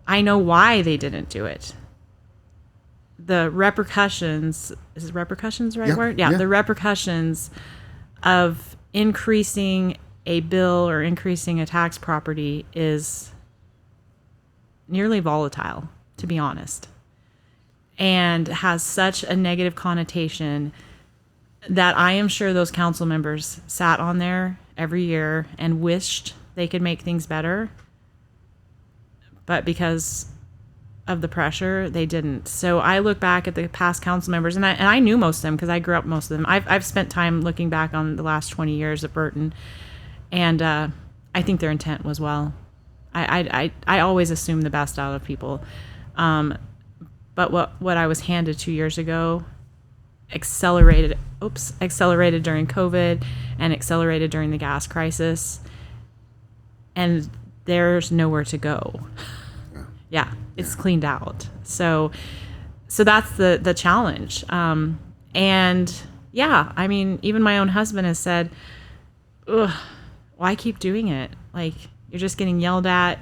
I know why they didn't do it. The repercussions, is repercussions the right word? Yeah, the repercussions of increasing a bill or increasing a tax property is nearly volatile, to be honest, and has such a negative connotation that I am sure those council members sat on there every year and wished they could make things better, but because of the pressure, they didn't. So I look back at the past council members, and I knew most of them because I grew up most of them. I've spent time looking back on the last 20 years of Burton, and I think their intent was well. I always assume the best out of people, but what I was handed 2 years ago accelerated during COVID and accelerated during the gas crisis, and there's nowhere to go. Yeah, it's cleaned out. So that's the challenge. And yeah, I mean, even my own husband has said, ugh, why keep doing it? Like, you're just getting yelled at,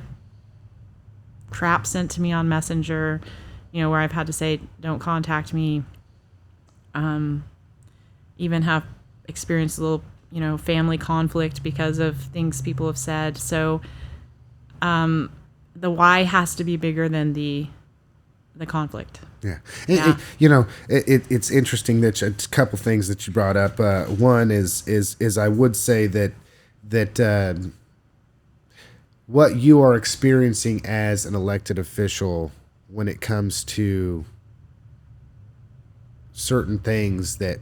crap sent to me on Messenger, where I've had to say, don't contact me. Even have experienced a little, family conflict because of things people have said. So, the why has to be bigger than the conflict. Yeah. It's interesting that a couple things that you brought up. One is I would say that what you are experiencing as an elected official when it comes to certain things that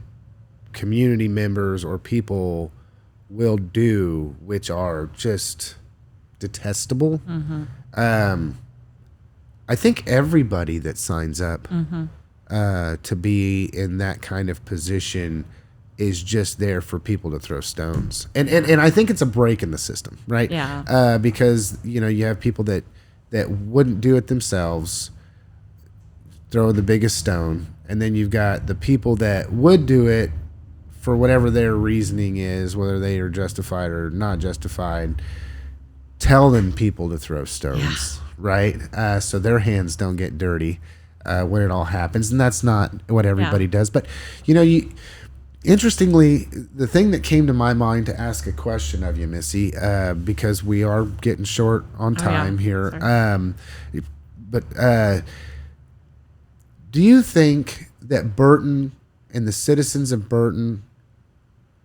community members or people will do, which are just detestable. Mm-hmm. I think everybody that signs up to be in that kind of position is just there for people to throw stones. And I think it's a break in the system, right? Yeah. Because, you have people that wouldn't do it themselves, throw the biggest stone. And then you've got the people that would do it for whatever their reasoning is, whether they are justified or not justified, telling people to throw stones, right? So their hands don't get dirty when it all happens. And that's not what everybody does. But, interestingly, the thing that came to my mind to ask a question of you, Missy, because we are getting short on time here. Do you think that Burton and the citizens of Burton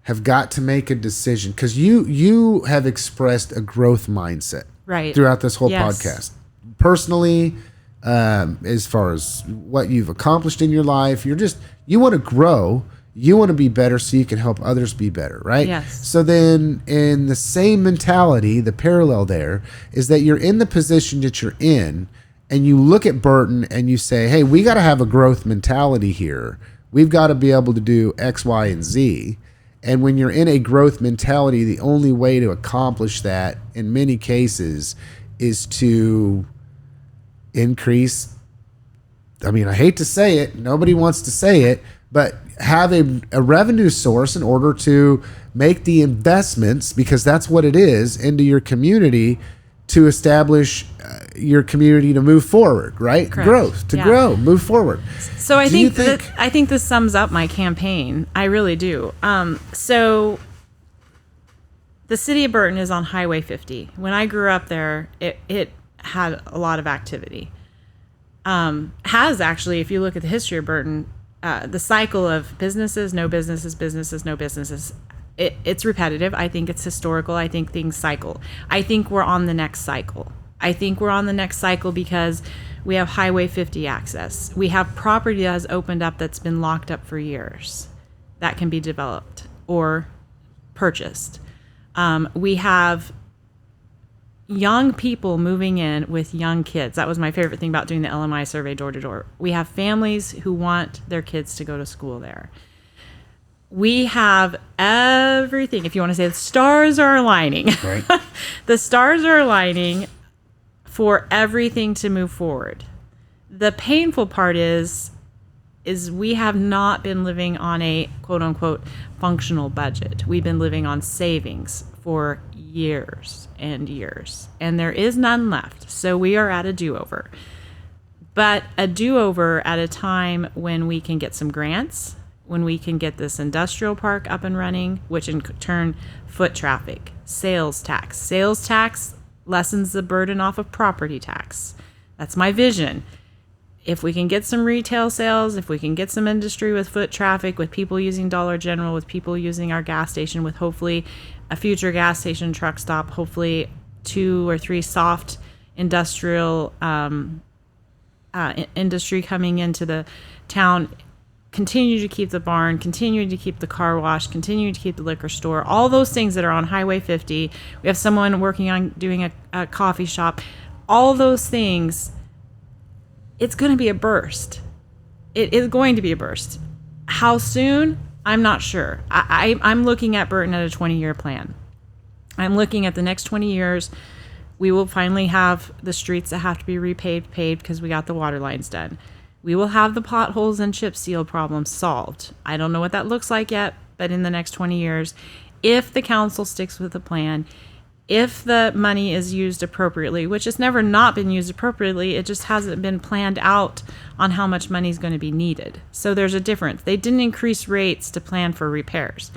have got to make a decision? Because you have expressed a growth mindset throughout this whole podcast. Personally, as far as what you've accomplished in your life, you want to grow. You want to be better so you can help others be better, right? Yes. So then in the same mentality, the parallel there is that you're in the position that you're in, and you look at Burton and you say, hey, we got to have a growth mentality here. We've got to be able to do X, Y, and Z. And when you're in a growth mentality, the only way to accomplish that in many cases is to increase. I mean, I hate to say it. Nobody wants to say it, but have a revenue source in order to make the investments, because that's what it is, into your community to establish your community to move forward, right? Correct. Growth, to grow, move forward. So I think this sums up my campaign. I really do. So the city of Burton is on Highway 50. When I grew up there, it had a lot of activity. Has actually, if you look at the history of Burton, the cycle of businesses, no businesses, businesses, no businesses, it's repetitive. I think it's historical. I think things cycle. I think we're on the next cycle. I think we're on the next cycle because we have Highway 50 access. We have property that has opened up that's been locked up for years that can be developed or purchased. We have young people moving in with young kids. That was my favorite thing about doing the LMI survey door to door. We have families who want their kids to go to school there. We have everything. If you want to say the stars are aligning, Right. the stars are aligning for everything to move forward. The painful part is we have not been living on a quote unquote functional budget. We've been living on savings for years and years, and there is none left. So we are at a do-over. But a do-over at a time when we can get some grants, when we can get this industrial park up and running, which in turn foot traffic, sales tax. Sales tax lessens the burden off of property tax. That's my vision. If we can get some retail sales, if we can get some industry with foot traffic, with people using Dollar General, with people using our gas station, with hopefully a future gas station truck stop, hopefully 2 or 3 soft industrial industry coming into the town, continue to keep the barn, continue to keep the car wash, continue to keep the liquor store, all those things that are on Highway 50. We have someone working on doing a coffee shop. All those things, it's going to be a burst. It is going to be a burst. How soon? I'm not sure. I'm looking at Burton at a 20-year plan. I'm looking at the next 20 years. We will finally have the streets that have to be repaved, paved because we got the water lines done. We will have the potholes and chip seal problems solved. I don't know what that looks like yet, but in the next 20 years, if the council sticks with the plan, if the money is used appropriately, which has never not been used appropriately, it just hasn't been planned out on how much money is going to be needed. So there's a difference. They didn't increase rates to plan for repairs.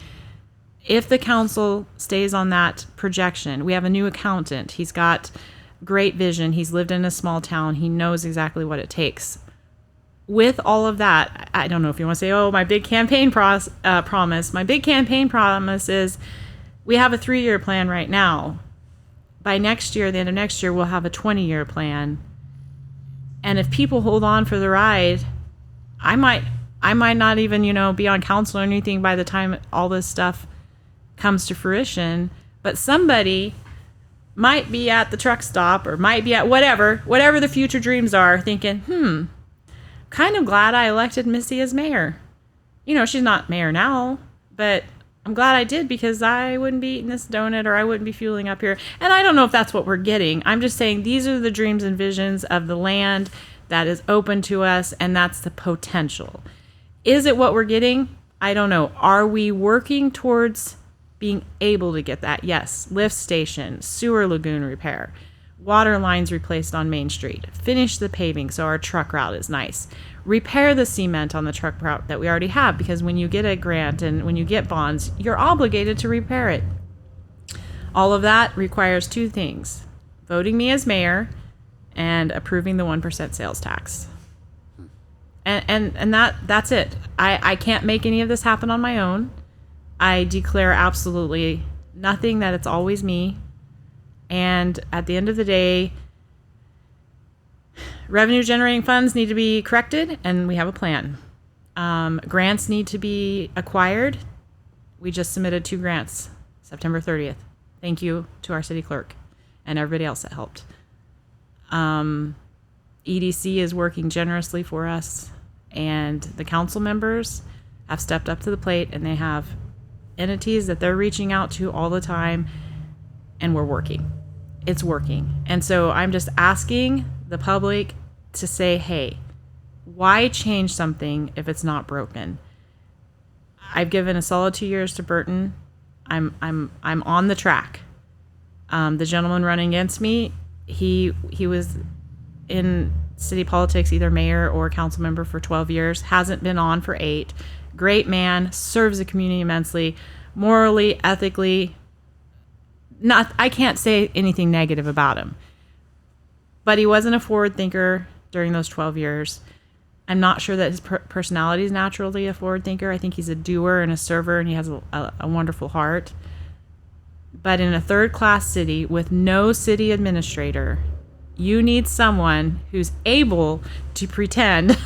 If the council stays on that projection, we have a new accountant. He's got great vision. He's lived in a small town. He knows exactly what it takes. With all of that, I don't know if you want to say, oh, my big campaign promise. My big campaign promise is we have a 3-year plan right now. By next year, the end of next year, we'll have a 20-year plan. And if people hold on for the ride, I might not even, be on council or anything by the time all this stuff comes to fruition. But somebody might be at the truck stop or might be at whatever the future dreams are, thinking, kind of glad I elected Missy as mayor. She's not mayor now, but I'm glad I did because I wouldn't be eating this donut or I wouldn't be fueling up here. And I don't know if that's what we're getting. I'm just saying these are the dreams and visions of the land that is open to us, and that's the potential. Is it what we're getting? I don't know. Are we working towards being able to get that? Yes. Lift station, sewer lagoon repair, water lines replaced on Main Street, finish the paving so our truck route is nice, repair the cement on the truck route that we already have, because when you get a grant and when you get bonds, you're obligated to repair it. All of that requires 2 things: voting me as mayor and approving the 1% sales tax. And that's it. I can't make any of this happen on my own. I declare absolutely nothing, that it's always me. And at the end of the day, revenue generating funds need to be corrected, and we have a plan. Grants need to be acquired. We just submitted 2 grants September 30th. Thank you to our city clerk and everybody else that helped. EDC is working generously for us, and the council members have stepped up to the plate, and they have entities that they're reaching out to all the time, and we're working. It's working. And so I'm just asking the public to say, hey, why change something if it's not broken? I've given a solid 2 years to Burton. I'm on the track. The gentleman running against me, he was in city politics, either mayor or council member, for 12 years, hasn't been on for 8. Great man, serves the community immensely, morally, ethically, I can't say anything negative about him, but he wasn't a forward thinker during those 12 years. I'm not sure that his personality is naturally a forward thinker. I think he's a doer and a server, and he has a wonderful heart. But in a third-class city with no city administrator, you need someone who's able to pretend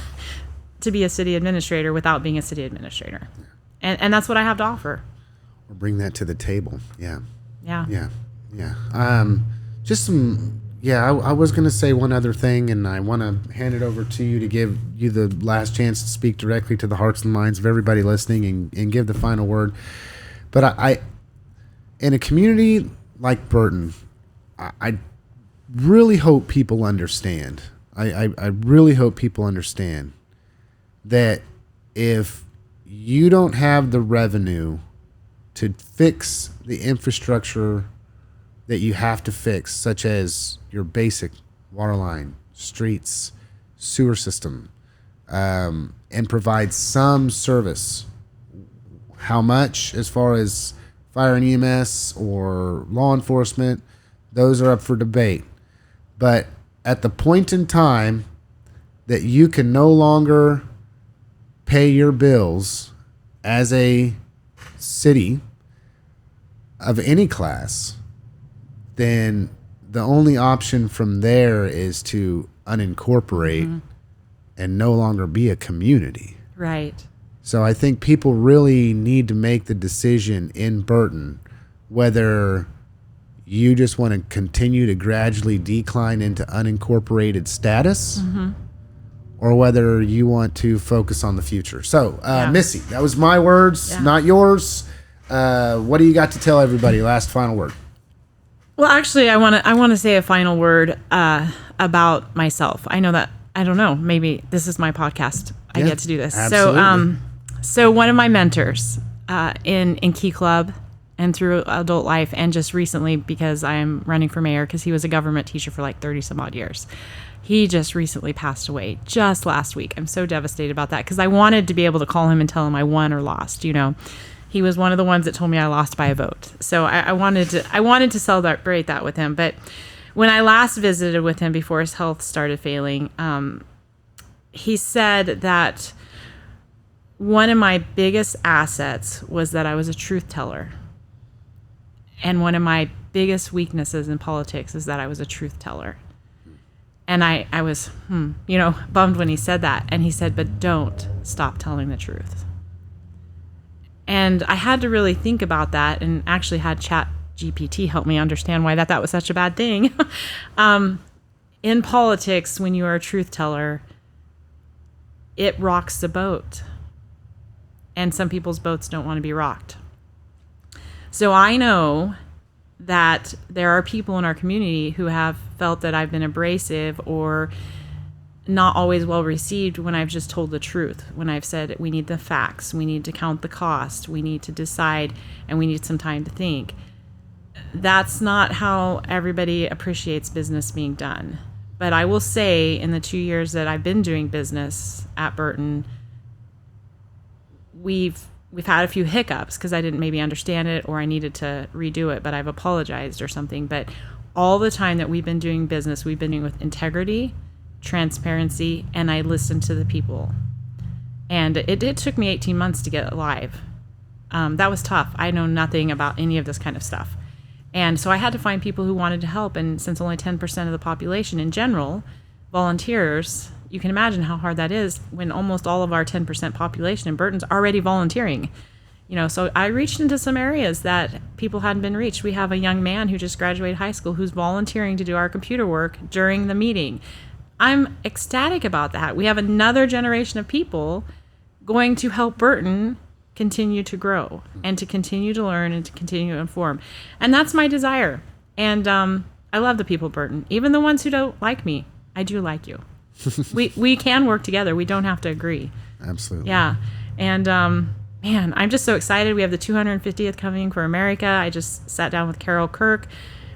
to be a city administrator without being a city administrator. And that's what I have to offer. Or bring that to the table. Yeah. Yeah. Just some, I was going to say one other thing, and I want to hand it over to you to give you the last chance to speak directly to the hearts and minds of everybody listening and give the final word. But I in a community like Burton, I really hope people understand. I really hope people understand that if you don't have the revenue to fix the infrastructure that you have to fix, such as your basic water line, streets, sewer system, and provide some service. How much, as far as fire and EMS or law enforcement, those are up for debate. But at the point in time that you can no longer pay your bills as a city of any class, then the only option from there is to unincorporate and no longer be a community. Right. So I think people really need to make the decision in Burton whether you just want to continue to gradually decline into unincorporated status or whether you want to focus on the future. So, Missy, that was my words, not yours. What do you got to tell everybody? Last final word. Well, actually, I want to say a final word about myself. I know that, I don't know, maybe this is my podcast. I get to do this. Absolutely. So one of my mentors in Key Club and through adult life, and just recently because I am running for mayor, because he was a government teacher for like 30 some odd years. He just recently passed away just last week. I'm so devastated about that because I wanted to be able to call him and tell him I won or lost, you know. He was one of the ones that told me I lost by a vote. So I wanted to celebrate that with him. But when I last visited with him before his health started failing, he said that one of my biggest assets was that I was a truth teller. And one of my biggest weaknesses in politics is that I was a truth teller. And I was, bummed when he said that. And he said, but don't stop telling the truth. And I had to really think about that, and actually had ChatGPT help me understand why that was such a bad thing. In politics, when you are a truth teller, it rocks the boat. And some people's boats don't want to be rocked. So I know that there are people in our community who have felt that I've been abrasive or not always well received when I've just told the truth, when I've said we need the facts, we need to count the cost, we need to decide, and we need some time to think. That's not how everybody appreciates business being done. But I will say, in the 2 years that I've been doing business at Burton, we've had a few hiccups because I didn't maybe understand it or I needed to redo it, but I've apologized or something. But all the time that we've been doing business, we've been doing with integrity, transparency, and I listened to the people. And it took me 18 months to get live. That was tough. I know nothing about any of this kind of stuff. And so I had to find people who wanted to help. And since only 10% of the population in general volunteers, you can imagine how hard that is when almost all of our 10% population in Burton's already volunteering. So I reached into some areas that people hadn't been reached. We have a young man who just graduated high school who's volunteering to do our computer work during the meeting. I'm ecstatic about that. We have another generation of people going to help Burton continue to grow and to continue to learn and to continue to inform. And that's my desire. And I love the people of Burton. Even the ones who don't like me, I do like you. We can work together. We don't have to agree. Absolutely. Yeah. And man, I'm just so excited. We have the 250th Coming for America. I just sat down with Carol Kirk.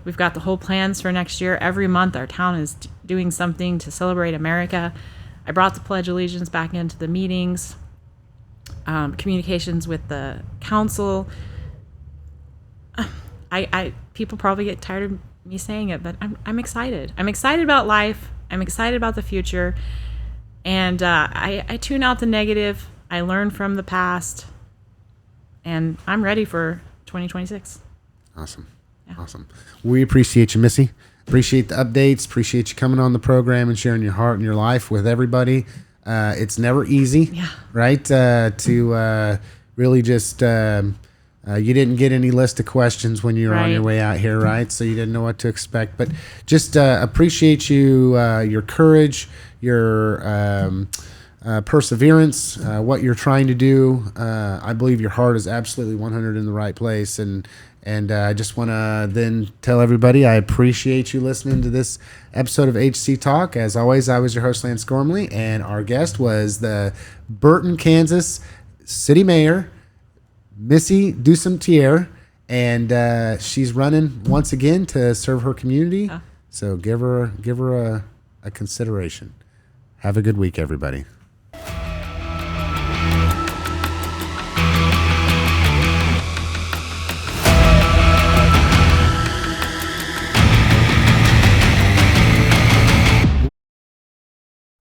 We've got the whole plans for next year. Every month our town is doing something to celebrate America. I brought the Pledge of Allegiance back into the meetings, communications with the council. I people probably get tired of me saying it, but I'm excited. I'm excited about life. I'm excited about the future, and I tune out the negative. I learn from the past, and I'm ready for 2026. Awesome. Yeah. Awesome. We appreciate you, Missy. Appreciate the updates. Appreciate you coming on the program and sharing your heart and your life with everybody. It's never easy, right? To really just, you didn't get any list of questions when you were on your way out here, right? So you didn't know what to expect. But just appreciate you, your courage, your perseverance, what you're trying to do. I believe your heart is absolutely 100 in the right place. And I just want to then tell everybody I appreciate you listening to this episode of HC Talk. As always, I was your host, Lance Gormley, and our guest was the Burton, Kansas City Mayor, Missy Ducemtier, and she's running once again to serve her community. So give her a consideration. Have a good week, everybody.